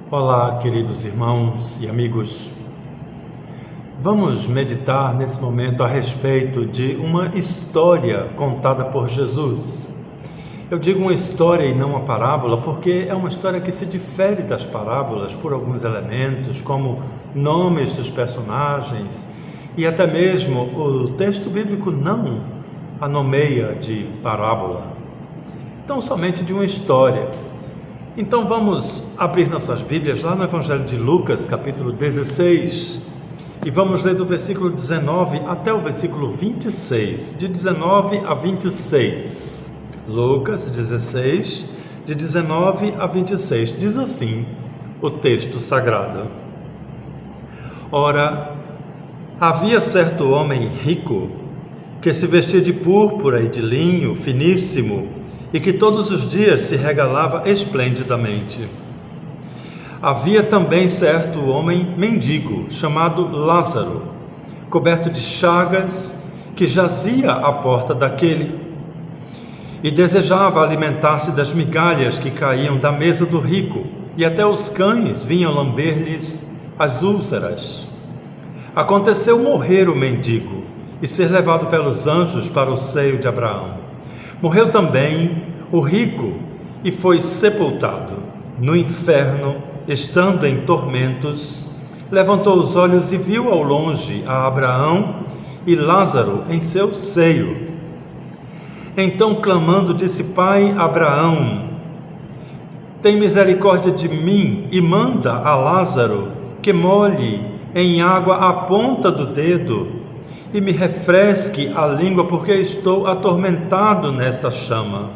Olá, queridos irmãos e amigos. Vamos meditar nesse momento a respeito de uma história contada por Jesus. Eu digo uma história e não uma parábola porque é uma história que se difere das parábolas por alguns elementos, como nomes dos personagens, e até mesmo o texto bíblico não a nomeia de parábola. Então, somente de uma história. Então vamos abrir nossas Bíblias lá no Evangelho de Lucas, capítulo 16, e vamos ler do versículo 19 até o versículo 26, de 19 a 26. Lucas 16, de 19 a 26, diz assim o texto sagrado: Ora, havia certo homem rico, que se vestia de púrpura e de linho finíssimo, e que todos os dias se regalava esplendidamente. Havia também certo homem mendigo, chamado Lázaro, coberto de chagas, que jazia à porta daquele, e desejava alimentar-se das migalhas que caíam da mesa do rico, e até os cães vinham lamber-lhes as úlceras. Aconteceu morrer o mendigo, e ser levado pelos anjos para o seio de Abraão. Morreu também o rico e foi sepultado. No inferno, estando em tormentos, levantou os olhos e viu ao longe a Abraão e Lázaro em seu seio. Então, clamando, disse: Pai Abraão, tem misericórdia de mim e manda a Lázaro que molhe em água a ponta do dedo e me refresque a língua, porque estou atormentado nesta chama.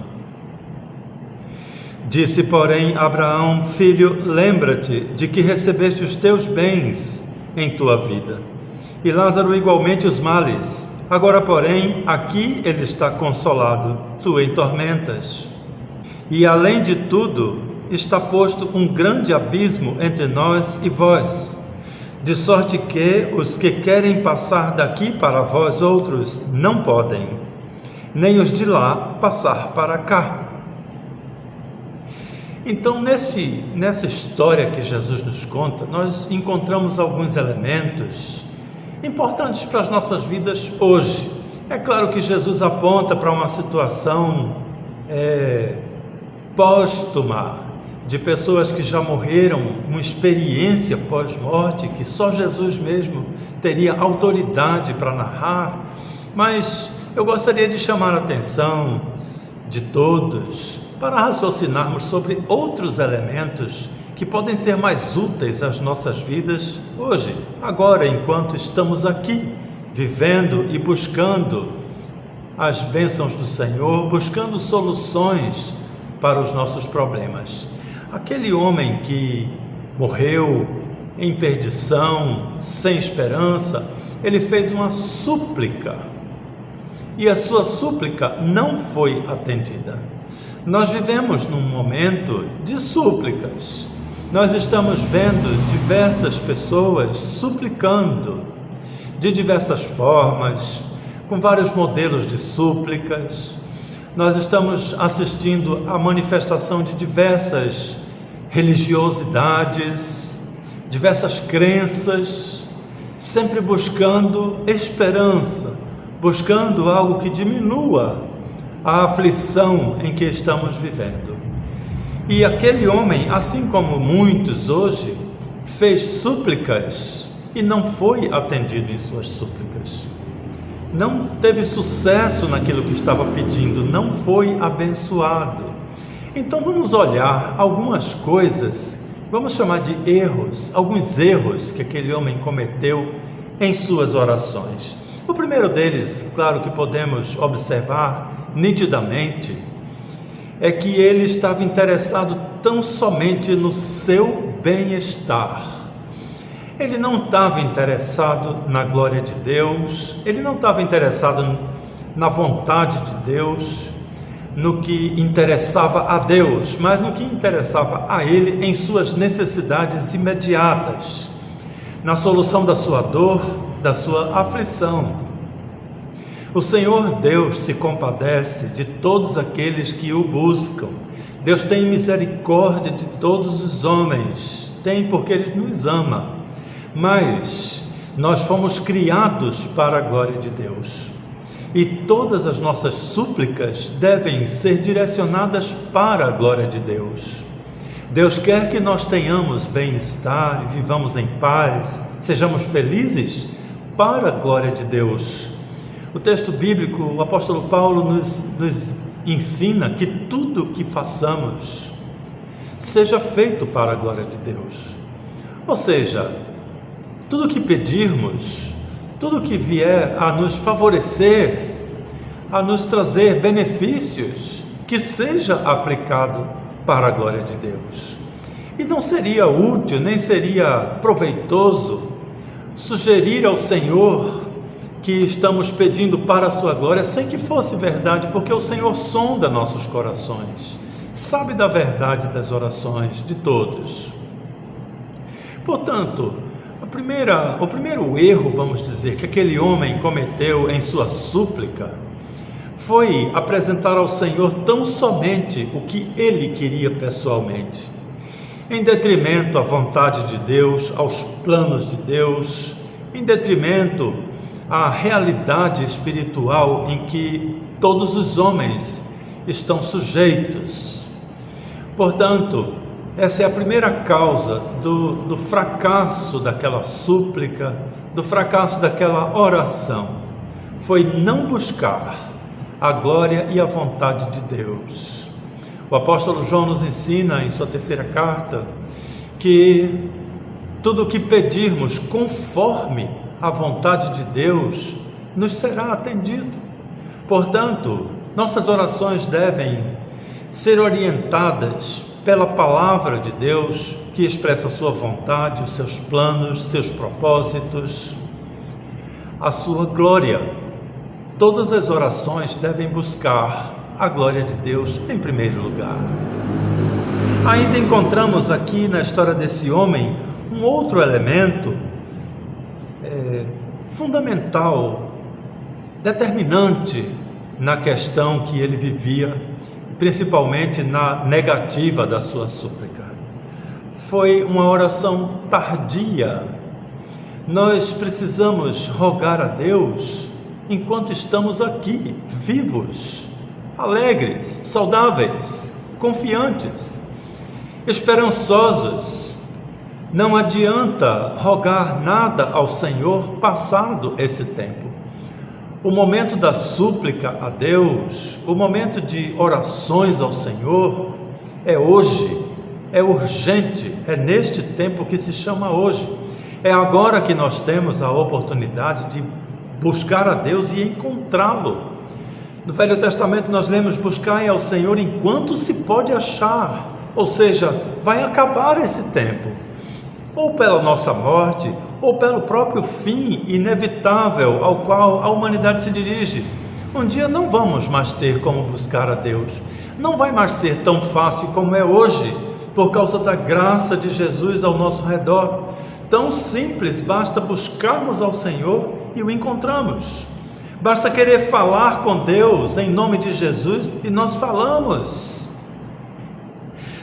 Disse, porém, Abraão: Filho, lembra-te de que recebeste os teus bens em tua vida, e Lázaro igualmente os males. Agora, porém, aqui ele está consolado, tu em tormentas. E além de tudo, está posto um grande abismo entre nós e vós, de sorte que os que querem passar daqui para vós outros não podem, nem os de lá passar para cá. Então, nessa história que Jesus nos conta, nós encontramos alguns elementos importantes para as nossas vidas hoje. É claro que Jesus aponta para uma situação póstuma, de pessoas que já morreram, uma experiência pós-morte que só Jesus mesmo teria autoridade para narrar, mas eu gostaria de chamar a atenção de todos para raciocinarmos sobre outros elementos que podem ser mais úteis às nossas vidas hoje, agora, enquanto estamos aqui, vivendo e buscando as bênçãos do Senhor, buscando soluções para os nossos problemas. Aquele homem que morreu em perdição, sem esperança, ele fez uma súplica, e a sua súplica não foi atendida. Nós vivemos num momento de súplicas. Nós estamos vendo diversas pessoas suplicando de diversas formas, com vários modelos de súplicas. Nós estamos assistindo à manifestação de diversas religiosidades, diversas crenças, sempre buscando esperança, buscando algo que diminua a aflição em que estamos vivendo. E aquele homem, assim como muitos hoje, fez súplicas e não foi atendido em suas súplicas. Não teve sucesso naquilo que estava pedindo, não foi abençoado. Então vamos olhar algumas coisas, vamos chamar de erros, alguns erros que aquele homem cometeu em suas orações. O primeiro deles, claro que podemos observar nitidamente, é que ele estava interessado tão somente no seu bem-estar. Ele não estava interessado na glória de Deus, ele não estava interessado na vontade de Deus, no que interessava a Deus, mas no que interessava a ele em suas necessidades imediatas, na solução da sua dor, da sua aflição. O Senhor Deus se compadece de todos aqueles que o buscam. Deus tem misericórdia de todos os homens. tem porque Ele nos ama, mas nós fomos criados para a glória de Deus. E todas as nossas súplicas devem ser direcionadas para a glória de Deus. Deus quer que nós tenhamos bem-estar e vivamos em paz, sejamos felizes para a glória de Deus. O texto bíblico, o apóstolo Paulo nos ensina que tudo o que façamos seja feito para a glória de Deus. Ou seja, tudo o que pedirmos, tudo o que vier a nos favorecer, a nos trazer benefícios, que seja aplicado para a glória de Deus. E não seria útil, nem seria proveitoso sugerir ao Senhor que estamos pedindo para a sua glória sem que fosse verdade, porque o Senhor sonda nossos corações, sabe da verdade das orações de todos. Portanto, o primeiro erro, vamos dizer, que aquele homem cometeu em sua súplica foi apresentar ao Senhor tão somente o que ele queria pessoalmente, em detrimento à vontade de Deus, aos planos de Deus, em detrimento à realidade espiritual em que todos os homens estão sujeitos. Portanto, essa é a primeira causa do fracasso daquela súplica, do fracasso daquela oração, foi não buscar a glória e a vontade de Deus. O apóstolo João nos ensina em sua terceira carta que tudo o que pedirmos conforme a vontade de Deus nos será atendido. Portanto, nossas orações devem ser orientadas pela palavra de Deus, que expressa a sua vontade, os seus planos, seus propósitos, a sua glória. Todas as orações devem buscar a glória de Deus em primeiro lugar. Ainda encontramos aqui na história desse homem um outro elemento fundamental, determinante na questão que ele vivia, principalmente na negativa da sua súplica. Foi uma oração tardia. Nós precisamos rogar a Deus enquanto estamos aqui, vivos, alegres, saudáveis, confiantes, esperançosos. Não adianta rogar nada ao Senhor passado esse tempo. O momento da súplica a Deus, o momento de orações ao Senhor é hoje, é urgente, é neste tempo que se chama hoje. É agora que nós temos a oportunidade de buscar a Deus e encontrá-lo. No Velho Testamento nós lemos: buscai ao Senhor enquanto se pode achar, ou seja, vai acabar esse tempo, ou pela nossa morte, ou pelo próprio fim inevitável ao qual a humanidade se dirige. Um dia não vamos mais ter como buscar a Deus, não vai mais ser tão fácil como é hoje, por causa da graça de Jesus ao nosso redor. Tão simples, basta buscarmos ao Senhor e o encontramos. Basta querer falar com Deus em nome de Jesus e nós falamos.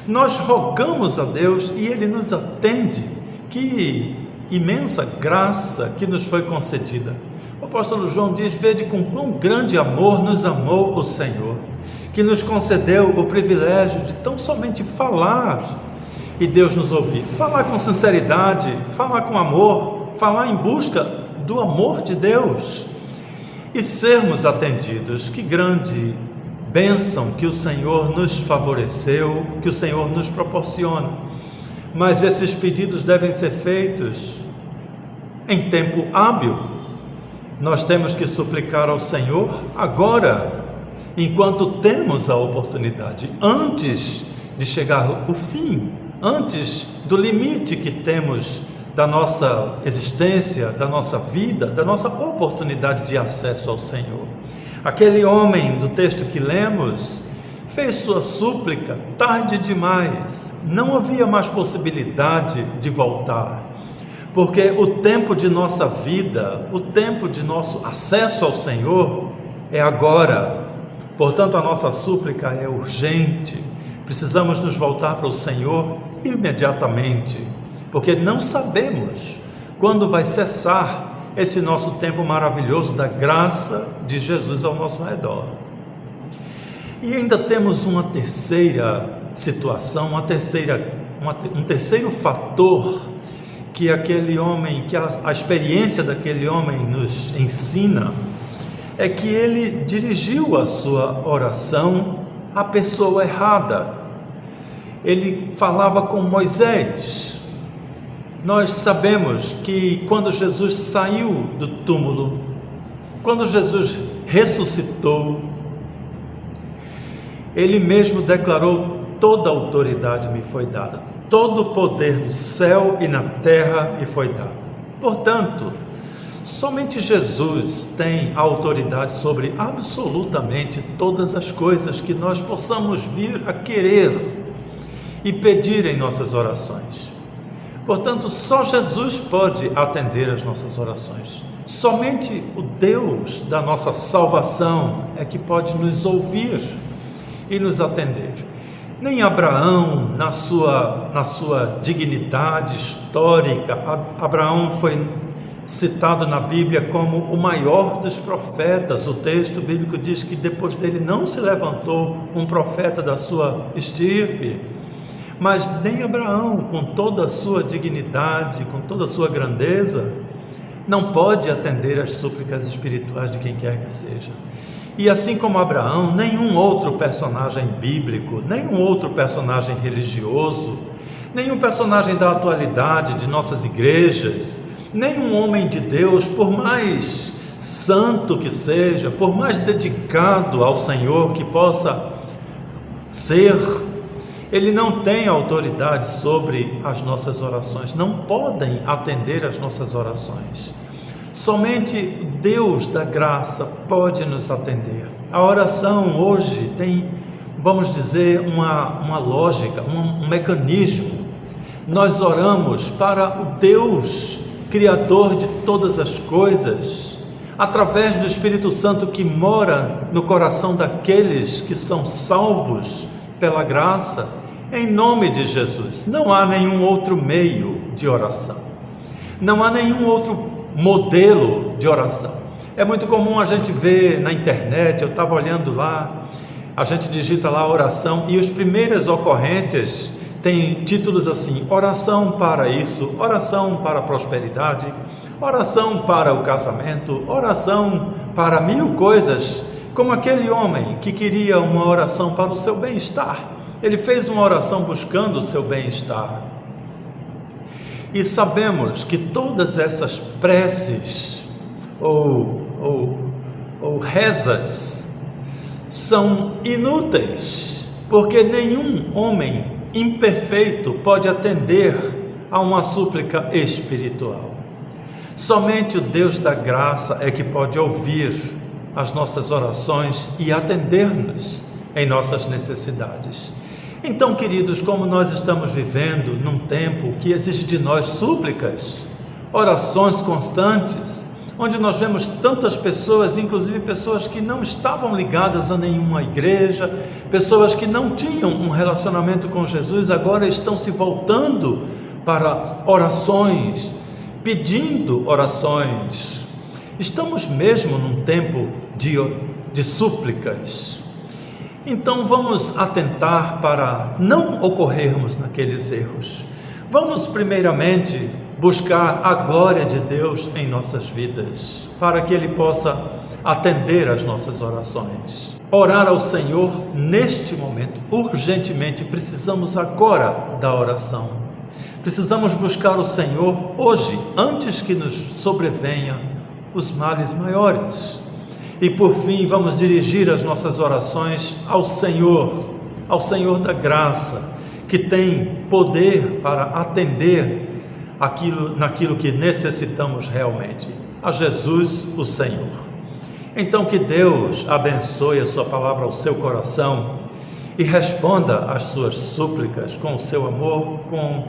Nós rogamos a Deus e Ele nos atende. Que imensa graça que nos foi concedida. O apóstolo João diz: vede com quão grande amor nos amou o Senhor, que nos concedeu o privilégio de tão somente falar e Deus nos ouvir. Falar com sinceridade, falar com amor, falar em busca do amor de Deus e sermos atendidos. Que grande bênção que o Senhor nos favoreceu, que o Senhor nos proporciona. Mas esses pedidos devem ser feitos em tempo hábil. Nós temos que suplicar ao Senhor agora, enquanto temos a oportunidade, antes de chegar o fim, antes do limite que temos da nossa existência, da nossa vida, da nossa oportunidade de acesso ao Senhor. Aquele homem do texto que lemos fez sua súplica tarde demais, não havia mais possibilidade de voltar, porque o tempo de nossa vida, o tempo de nosso acesso ao Senhor é agora. Portanto, a nossa súplica é urgente, precisamos nos voltar para o Senhor imediatamente. porque não sabemos quando vai cessar esse nosso tempo maravilhoso da graça de Jesus ao nosso redor. E ainda temos uma terceira situação, um terceiro fator que aquele homem, que a experiência daquele homem nos ensina, é que ele dirigiu a sua oração à pessoa errada. Ele falava com Moisés. Nós sabemos que quando Jesus saiu do túmulo, quando Jesus ressuscitou, ele mesmo declarou: toda autoridade me foi dada, todo o poder no céu e na terra me foi dado. Portanto, somente Jesus tem autoridade sobre absolutamente todas as coisas que nós possamos vir a querer e pedir em nossas orações. Portanto, só Jesus pode atender as nossas orações. Somente o Deus da nossa salvação é que pode nos ouvir e nos atender. Nem Abraão, na sua dignidade histórica, Abraão foi citado na Bíblia como o maior dos profetas. O texto bíblico diz que depois dele não se levantou um profeta da sua estirpe. Mas nem Abraão, com toda a sua dignidade, com toda a sua grandeza, não pode atender às súplicas espirituais de quem quer que seja. E assim como Abraão, nenhum outro personagem bíblico, nenhum outro personagem religioso, nenhum personagem da atualidade de nossas igrejas, nenhum homem de Deus, por mais santo que seja, por mais dedicado ao Senhor que possa ser, ele não tem autoridade sobre as nossas orações, não podem atender as nossas orações. Somente Deus da graça pode nos atender. A oração hoje tem, vamos dizer, uma lógica, um mecanismo. Nós oramos para o Deus Criador de todas as coisas, através do Espírito Santo que mora no coração daqueles que são salvos pela graça, em nome de Jesus. Não há nenhum outro meio de oração, não há nenhum outro modelo de oração. É muito comum a gente ver na internet, eu estava olhando lá, a gente digita lá oração e as primeiras ocorrências têm títulos assim: oração para isso, oração para a prosperidade, oração para o casamento, oração para 1000 coisas, como aquele homem que queria uma oração para o seu bem-estar. Ele fez uma oração buscando o seu bem-estar. E sabemos que todas essas preces ou rezas são inúteis, porque nenhum homem imperfeito pode atender a uma súplica espiritual. Somente o Deus da graça é que pode ouvir as nossas orações e atender-nos em nossas necessidades. Então, queridos, como nós estamos vivendo num tempo que exige de nós súplicas, orações constantes, onde nós vemos tantas pessoas, inclusive pessoas que não estavam ligadas a nenhuma igreja, pessoas que não tinham um relacionamento com Jesus, agora estão se voltando para orações, pedindo orações. Estamos mesmo num tempo de súplicas. Então vamos atentar para não ocorrermos naqueles erros. Vamos primeiramente buscar a glória de Deus em nossas vidas, para que Ele possa atender às nossas orações. Orar ao Senhor neste momento, urgentemente, precisamos agora da oração. Precisamos buscar o Senhor hoje, antes que nos sobrevenha os males maiores. E por fim, vamos dirigir as nossas orações ao Senhor da graça, que tem poder para atender naquilo que necessitamos realmente, a Jesus, o Senhor. Então que Deus abençoe a sua palavra ao seu coração e responda às suas súplicas com o seu amor, com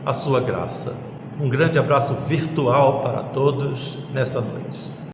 a sua graça. Um grande abraço virtual para todos nessa noite.